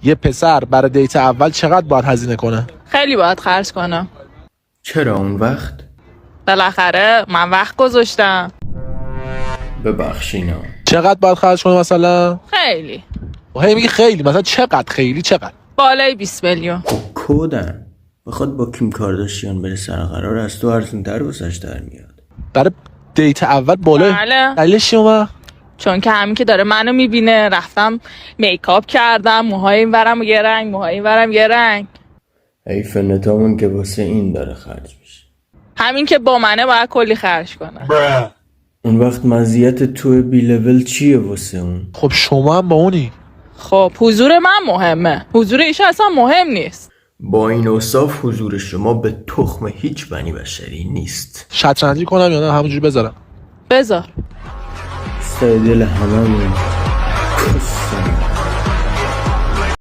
یه پسر برای دیت اول چقدر باید هزینه کنه؟ خیلی باید خرج کنم. چرا اون وقت؟ بالاخره من وقت گذاشتم. ببخشینا. چقدر باید خرج کنه مثلا؟ خیلی. هی میگی خیلی، مثلا چقدر خیلی چقدر؟ بالای 20 میلیون. کودن بخواد با کیم کارداشیان بره سر قرار از تو ارزون‌تر واسش در میاد. برای دیت اول بالای؟ بله. دلیلش چیه اومد؟ چون که همین که داره منو میبینه رفتم میکاپ کردم، موهای این ورم یه رنگ، موهای این ورم یه رنگ. حیف نتامون که واسه این داره خرج میشه. همین که با منه باید کلی خرج کنه. اون وقت مزیت تو بی لول چیه واسه اون؟ خب شما هم با اونی. خب حضور من مهمه، حضور ایشون اصلا مهم نیست. با این اوصاف حضور شما به تخم هیچ بنی بشری نیست. شطرنجی کنم یا نه همونجوری بذارم؟ بذار. سر دل هممون